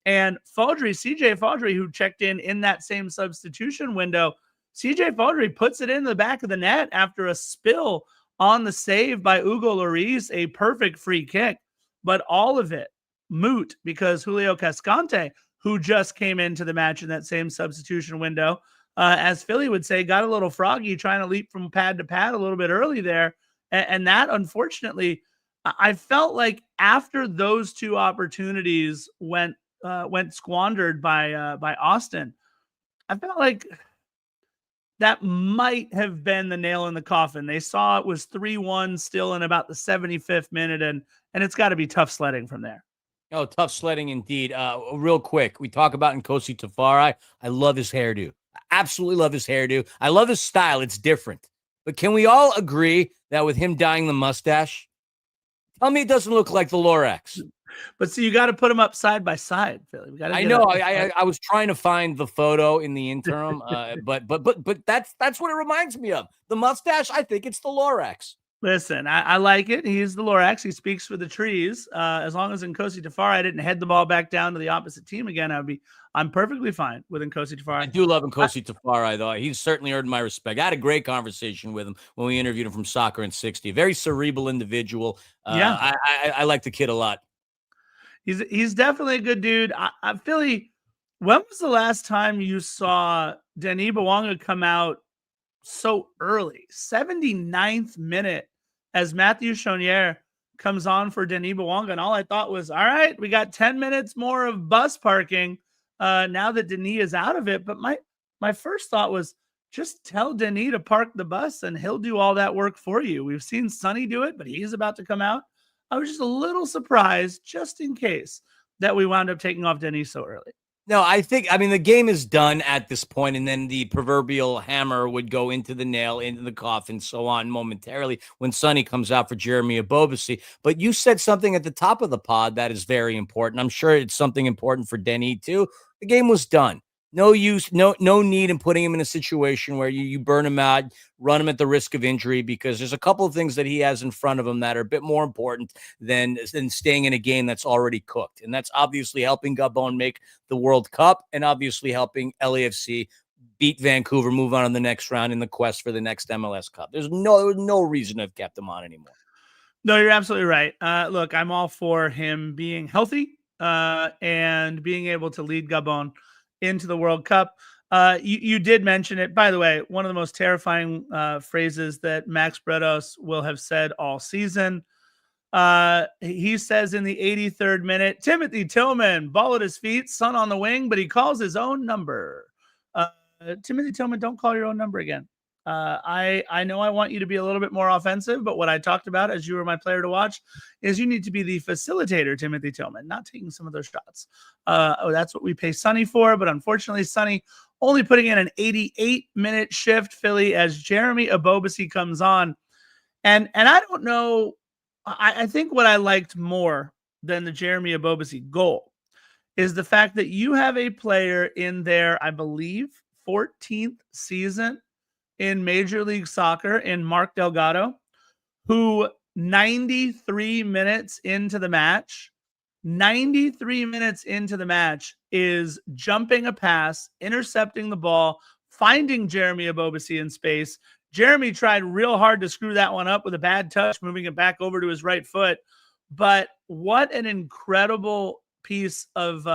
and CJ Faudree, who checked in that same substitution window, CJ Faudree puts it in the back of the net after a spill on the save by Hugo Lloris, a perfect free kick. But all of it moot because Julio Cascante, who just came into the match in that same substitution window, as Philly would say, got a little froggy trying to leap from pad to pad a little bit early there. And that, unfortunately, I felt like after those 2 opportunities went squandered by Austin, I felt like that might have been the nail in the coffin. They saw it was 3-1 still in about the 75th minute, and it's got to be tough sledding from there. Oh, tough sledding indeed. Real quick, we talk about Nkosi Tafari. I love his hairdo. I absolutely love his hairdo. I love his style. It's different. But can we all agree that with him dyeing the mustache, tell me it doesn't look like the Lorax? But see, you got to put them up side by side, Philly. I know. I was trying to find the photo in the interim, but that's what it reminds me of. The mustache. I think it's the Lorax. Listen, I like it. He's the Lorax. He speaks for the trees. As long as Nkosi Tafari didn't head the ball back down to the opposite team again, I'm perfectly fine with Nkosi Tafari. I do love Nkosi Tafari, though. He's certainly earned my respect. I had a great conversation with him when we interviewed him from Soccer in 60. Very cerebral individual. I like the kid a lot. He's definitely a good dude. Philly, when was the last time you saw Denis Bouanga come out so early? 79th minute as Matthew Chonier comes on for Denis Bouanga, and all I thought was, all right, we got 10 minutes more of bus parking now that Denis is out of it. But my first thought was, just tell Denis to park the bus and he'll do all that work for you. We've seen Sonny do it, but he's about to come out. I was just a little surprised, just in case, that we wound up taking off Denis so early. No, I mean, the game is done at this point, and then the proverbial hammer would go into the nail, into the coffin, so on momentarily when Sonny comes out for Jeremy Ebobisse. But you said something at the top of the pod that is very important. I'm sure it's something important for Denis too. The game was done. No use, no need in putting him in a situation where you burn him out, run him at the risk of injury, because there's a couple of things that he has in front of him that are a bit more important than staying in a game that's already cooked. And that's obviously helping Gabon make the World Cup and obviously helping LAFC beat Vancouver, move on to the next round in the quest for the next MLS Cup. There's no reason to have kept him on anymore. No, you're absolutely right. Look, I'm all for him being healthy and being able to lead Gabon into the World Cup. You did mention it. By the way, one of the most terrifying phrases that Max Bretos will have said all season. He says in the 83rd minute, Timothy Tillman, ball at his feet, sun on the wing, but he calls his own number. Timothy Tillman, don't call your own number again. I know I want you to be a little bit more offensive, but what I talked about as you were my player to watch is you need to be the facilitator, Timothy Tillman, not taking some of those shots. That's what we pay Sonny for, but unfortunately, Sonny only putting in an 88-minute shift, Philly, as Jeremy Ebobisse comes on. And I don't know, I think what I liked more than the Jeremy Ebobisse goal is the fact that you have a player in their, I believe, 14th season in Major League Soccer in Mark Delgado, who 93 minutes into the match is jumping a pass, intercepting the ball, finding Jeremy Ebobisse in space. Jeremy tried real hard to screw that one up with a bad touch, moving it back over to his right foot. But what an incredible piece of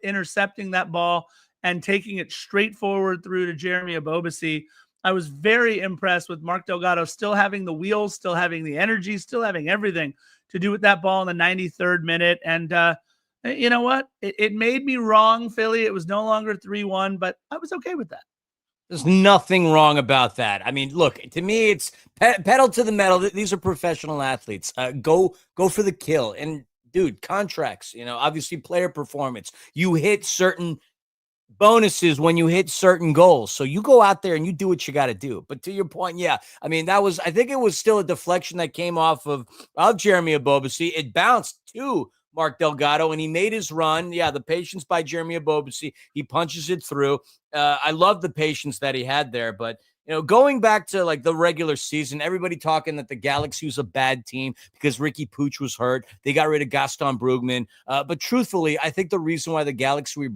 intercepting that ball and taking it straight forward through to Jeremy Ebobisse. I was very impressed with Mark Delgado still having the wheels, still having the energy, still having everything to do with that ball in the 93rd minute. And you know what? It made me wrong, Philly. It was no longer 3-1, but I was okay with that. There's nothing wrong about that. I mean, look, to me, it's pedal to the metal. These are professional athletes. Go for the kill. And, dude, contracts, obviously player performance. You hit certain bonuses when you hit certain goals. So you go out there and you do what you got to do. But to your point, yeah, I mean, I think it was still a deflection that came off of Jeremy Ebobisse. It bounced to Mark Delgado and he made his run. Yeah, the patience by Jeremy Ebobisse. He punches it through. I love the patience that he had there, but going back to like the regular season, everybody talking that the Galaxy was a bad team because Ricky Pooch was hurt. They got rid of Gaston Brugman. But truthfully, I think the reason why the Galaxy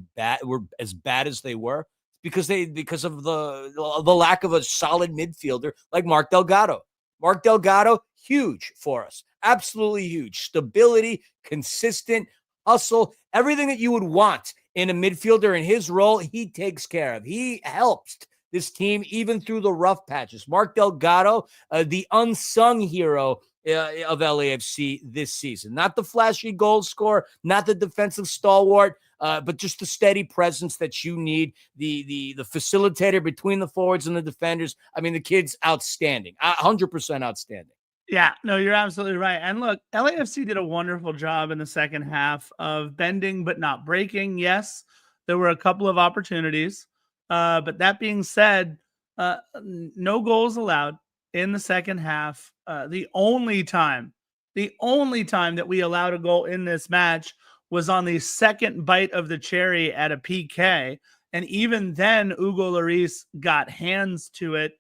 were as bad as they were because of the lack of a solid midfielder like Mark Delgado. Mark Delgado, huge for us. Absolutely huge. Stability, consistent, hustle, everything that you would want in a midfielder in his role, he takes care of. He helps this team even through the rough patches. Mark Delgado, the unsung hero of LAFC this season. Not the flashy goal scorer, not the defensive stalwart, but just the steady presence that you need, the facilitator between the forwards and the defenders. I mean, the kid's outstanding, 100% outstanding. Yeah, no, you're absolutely right. And look, LAFC did a wonderful job in the second half of bending but not breaking. Yes, there were a couple of opportunities. But that being said, no goals allowed in the second half. The only time that we allowed a goal in this match was on the second bite of the cherry at a PK. And even then, Hugo Lloris got hands to it.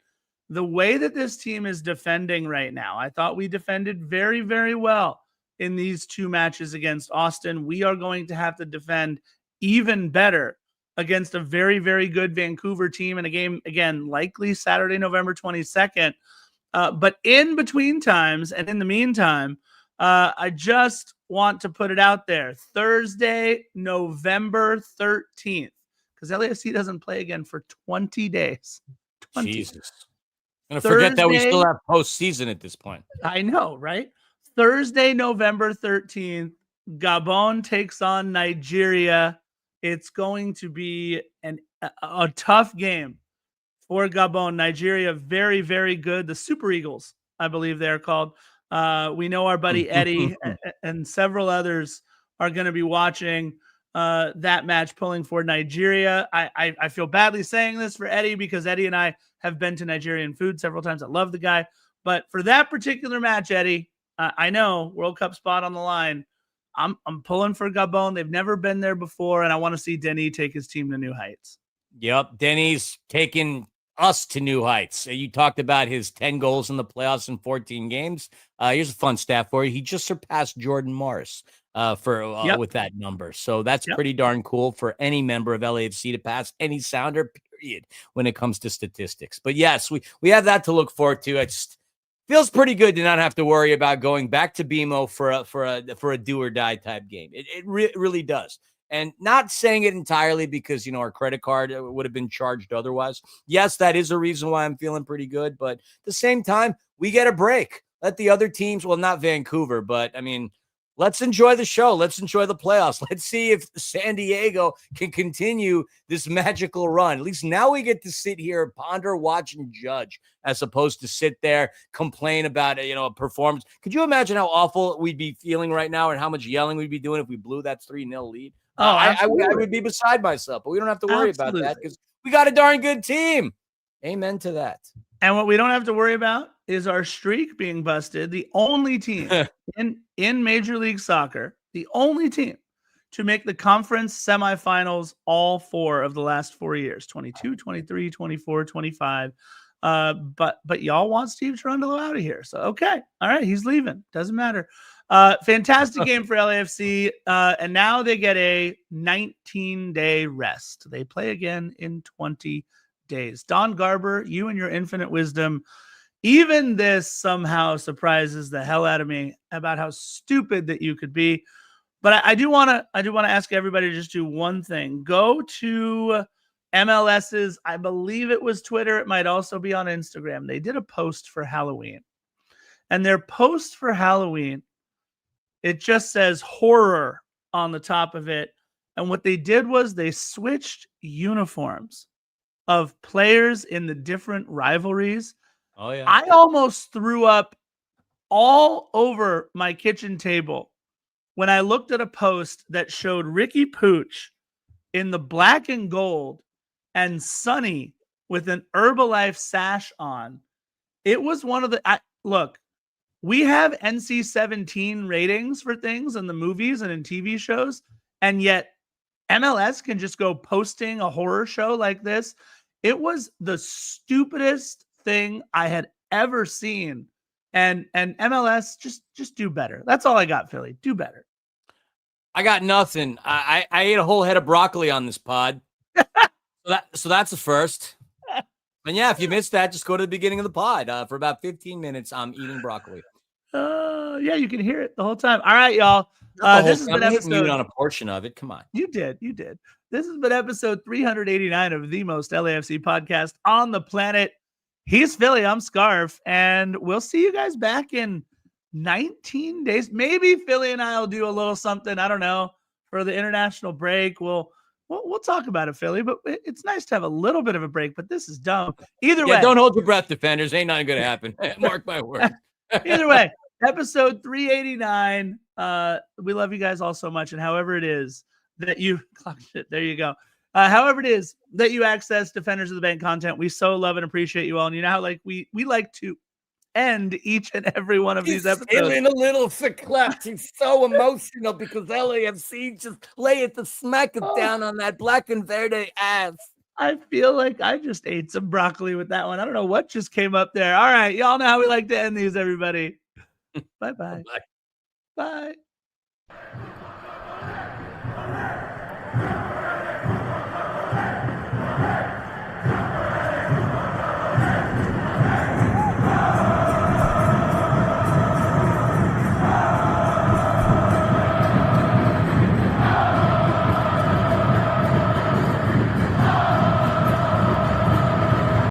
The way that this team is defending right now, I thought we defended very, very well in these two matches against Austin. We are going to have to defend even better against a very, very good Vancouver team in a game, again, likely Saturday, November 22nd. But in between times and in the meantime, I just want to put it out there. Thursday, November 13th, because LAFC doesn't play again for 20 days. 20. Jesus. I'm going to forget that we still have postseason at this point. I know, right? Thursday, November 13th, Gabon takes on Nigeria. It's going to be a tough game. for Gabon. Nigeria, very, very good. The Super Eagles, I believe they're called. We know our buddy Eddie and several others are going to be watching that match, pulling for Nigeria. I feel badly saying this for Eddie because Eddie and I have been to Nigerian food several times. I love the guy. But for that particular match, Eddie, I know World Cup spot on the line. I'm pulling for Gabon. They've never been there before, and I want to see Denis take his team to new heights. Yep, Denis taking us to new heights. You talked about his 10 goals in the playoffs in 14 games. Here's a fun stat for you. He just surpassed Jordan Morris with that number. So that's pretty darn cool for any member of LAFC to pass any Sounder, period, when it comes to statistics. But yes, we have that to look forward to. It just feels pretty good to not have to worry about going back to BMO for a do or die type game. It really does. And not saying it entirely because, our credit card would have been charged otherwise. Yes, that is a reason why I'm feeling pretty good. But at the same time, we get a break. Let the other teams, well, not Vancouver, but let's enjoy the show. Let's enjoy the playoffs. Let's see if San Diego can continue this magical run. At least now we get to sit here, ponder, watch, and judge, as opposed to sit there, complain about a performance. Could you imagine how awful we'd be feeling right now and how much yelling we'd be doing if we blew that 3-0 lead? I would be beside myself, but we don't have to worry about that because we got a darn good team. Amen to that. And what we don't have to worry about is our streak being busted. The only team in Major League Soccer, the only team to make the conference semifinals all 4 of the last 4 years, 22, 23, 24, 25. But y'all want Steve Cherundolo out of here. So, okay. All right. He's leaving. Doesn't matter. Fantastic game for LAFC. And now they get a 19-day rest. They play again in 20 days. Don Garber, you and your infinite wisdom, even this somehow surprises the hell out of me about how stupid that you could be. But I do want to ask everybody to just do one thing. Go to MLS's, I believe it was Twitter. It might also be on Instagram. They did a post for Halloween. And their post for Halloween, it just says horror on the top of it. And what they did was they switched uniforms of players in the different rivalries. Oh, yeah. I almost threw up all over my kitchen table when I looked at a post that showed Ricky Pooch in the black and gold and Sonny with an Herbalife sash on. It was one of the... Look, we have NC-17 ratings for things in the movies and in TV shows, and yet MLS can just go posting a horror show like this. It was the stupidest thing I had ever seen. And MLS, just do better. That's all I got, Philly. Do better. I got nothing. I ate a whole head of broccoli on this pod. so that's a first. And yeah, if you missed that, just go to the beginning of the pod. For about 15 minutes, I'm eating broccoli. Yeah, you can hear it the whole time. All right, y'all. This has been episode on a portion of it. Come on. You did. This has been episode 389 of the most LAFC podcast on the planet. He's Philly. I'm Scarf, and we'll see you guys back in 19 days. Maybe Philly and I will do a little something. I don't know, for the international break. We'll talk about it, Philly. But it's nice to have a little bit of a break. But this is dumb. Either way, don't hold your breath, defenders. Ain't nothing gonna happen. Mark my word. Either way, episode 389. We love you guys all so much, and however it is that you there you go. However it is that you access Defenders of the Bank content, we so love and appreciate you all. And you know how we like to end each and every one of these episodes. Feeling a little verklempt. He's so emotional because LAFC just lay it to smack it down on that black and verde ass. I feel like I just ate some broccoli with that one. I don't know what just came up there. All right. Y'all know how we like to end these, everybody. Bye-bye. Bye.